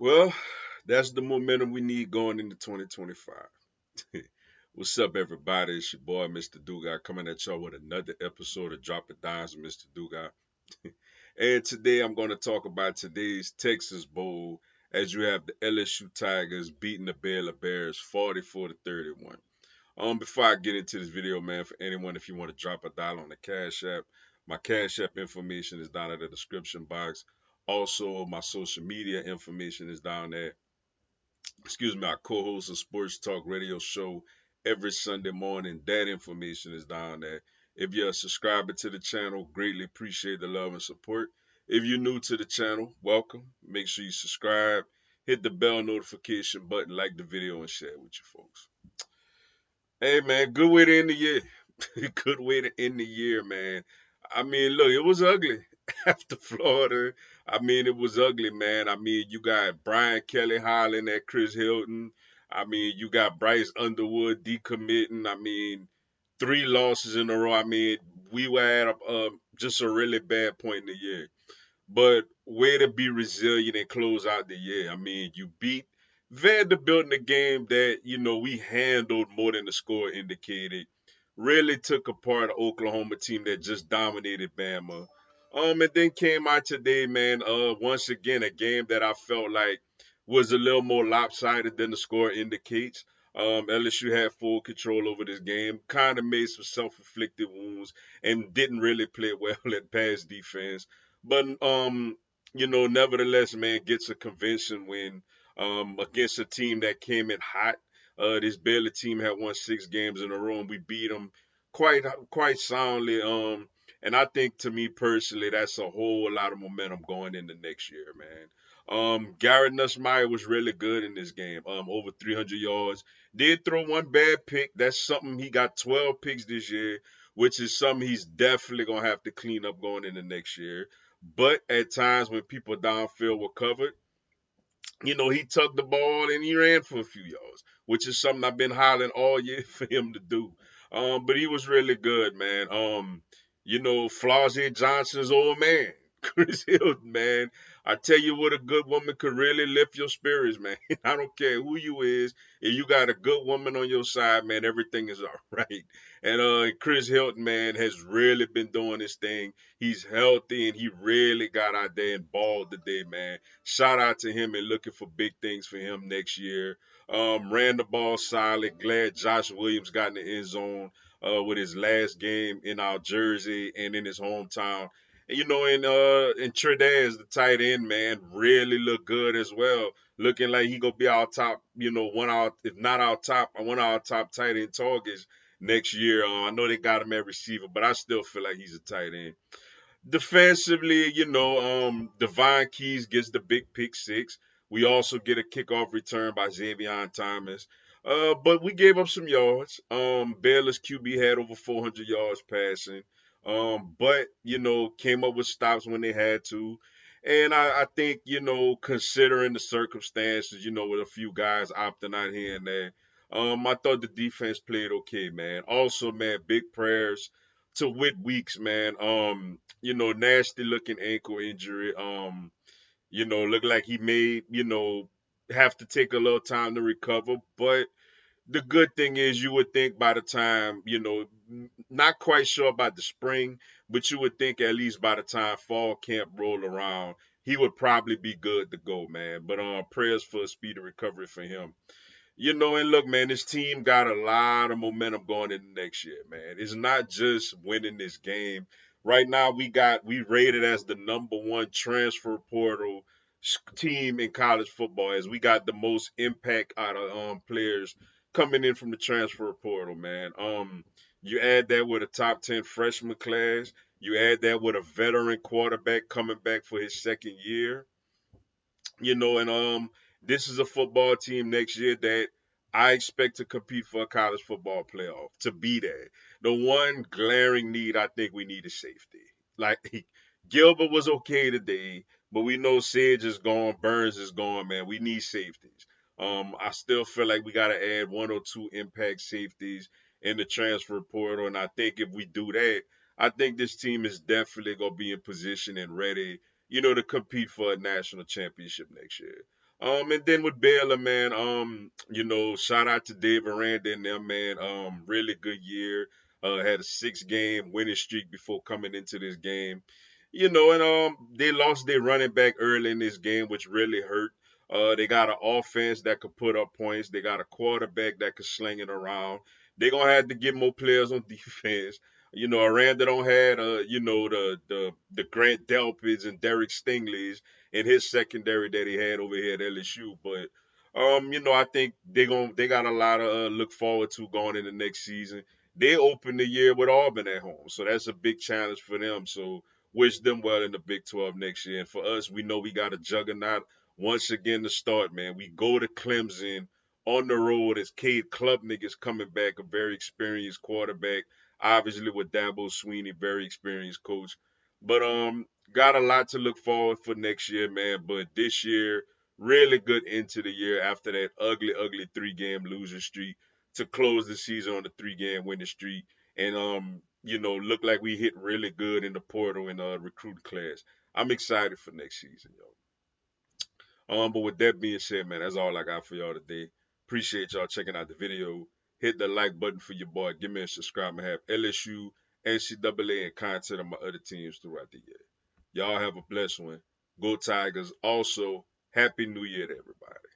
Well, that's the momentum we need going into 2025. What's up, everybody? It's your boy, Mr. Dugai, coming at y'all with another episode of Drop It Dimes with Mr. Dugai. And today I'm going to talk about today's Texas Bowl as you have the LSU Tigers beating the Baylor Bears 44-31. Before I get into this video, man, for anyone, if you want to drop a dollar on the Cash App, my Cash App information is down in the description box. Also, my social media information is down there. I co-host a sports talk radio show every Sunday morning. That information is down there. If you're a subscriber to the channel, greatly appreciate the love and support. If you're new to the channel, welcome. Make sure you subscribe, hit the bell notification button, like the video, and share it with your folks. Hey man, good way to end the year. Good way to end the year, man. I mean, look, it was ugly after Florida. I mean, it was ugly, man. I mean, you got Brian Kelly hollering at Chris Hilton. I mean, you got Bryce Underwood decommitting. I mean, three losses in a row. I mean, we were at just a really bad point in the year. But way to be resilient and close out the year. I mean, you beat Vanderbilt in a game that, we handled more than the score indicated. Really took apart an Oklahoma team that just dominated Bama. And then came out today, man, once again, a game that I felt like was a little more lopsided than the score indicates. LSU had full control over this game, kind of made some self-inflicted wounds, and didn't really play well at pass defense. But nevertheless, man, gets a convincing win against a team that came in hot. This Baylor team had won 6 games in a row, and we beat them quite soundly. And I think, to me personally, that's a whole lot of momentum going into next year, man. Garrett Nussmeier was really good in this game. Over 300 yards. Did throw one bad pick. That's something. He got 12 picks this year, which is something he's definitely gonna have to clean up going into next year. But at times when people downfield were covered, he tucked the ball and he ran for a few yards, which is something I've been hollering all year for him to do. But he was really good, man. Flossie Johnson's old man, Chris Hilton, man. I tell you what, a good woman could really lift your spirits, man. I don't care who you is. If you got a good woman on your side, man, everything is all right. And Chris Hilton, man, has really been doing his thing. He's healthy and he really got out there and balled today, man. Shout out to him and looking for big things for him next year. Ran the ball solid. Glad Josh Williams got in the end zone with his last game in our jersey and in his hometown. And, and Trudez, the tight end, man, really looked good as well. Looking like he gonna be our top, if not our top, one of our top tight end targets next year. I know they got him at receiver, but I still feel like he's a tight end. Defensively, Devon Keys gets the big pick six. We also get a kickoff return by Xavier Thomas. But we gave up some yards. Baylor's QB had over 400 yards passing. But, came up with stops when they had to. And I think, considering the circumstances, with a few guys opting out here and there, I thought the defense played okay, man. Also, man, big prayers to Whit Weeks, man. Nasty looking ankle injury. Looked like he may, have to take a little time to recover. But the good thing is, you would think by the time, not quite sure about the spring, but you would think at least by the time fall camp roll around, he would probably be good to go, man. But prayers for a speedy recovery for him. And look, man, this team got a lot of momentum going into next year, man. It's not just winning this game. Right now, we rated as the number one transfer portal team in college football, as we got the most impact out of players coming in from the transfer portal, man. You add that with a top 10 freshman class, you add that with a veteran quarterback coming back for his second year, and this is a football team next year that I expect to compete for a college football playoff, to be there. The one glaring need I think we need is safety. Like Gilbert was okay today, but we know Sage is gone, Burns is gone, man. We need safeties. I still feel like we got to add one or two impact safeties in the transfer portal, and I think if we do that, I think this team is definitely gonna be in position and ready, to compete for a national championship next year. And then with Baylor, man, shout out to Dave Aranda and them, man. Really good year. Had a 6 game winning streak before coming into this game. And they lost their running back early in this game, which really hurt. They got an offense that could put up points. They got a quarterback that could sling it around. They're gonna have to get more players on defense. Aranda don't had the Grant Delpits and Derek Stingleys in his secondary that he had over here at LSU. But I think they got a lot of look forward to going in the next season. They open the year with Auburn at home, so that's a big challenge for them. So wish them well in the Big 12 next year. And for us, we know we got a juggernaut once again to start, man. We go to Clemson on the road as Cade Klubnik is coming back, a very experienced quarterback. Obviously with Dabo Sweeney, very experienced coach. But got a lot to look forward for next year, man. But this year, really good into the year after that ugly, ugly 3 game losing streak to close the season on the 3 game winning streak. And look like we hit really good in the portal and recruit class. I'm excited for next season, yo. But with that being said, man, that's all I got for y'all today. Appreciate y'all checking out the video. Hit the like button for your boy. Give me a subscribe and have LSU, NCAA, and content of my other teams throughout the year. Y'all have a blessed one. Go Tigers. Also, Happy New Year to everybody.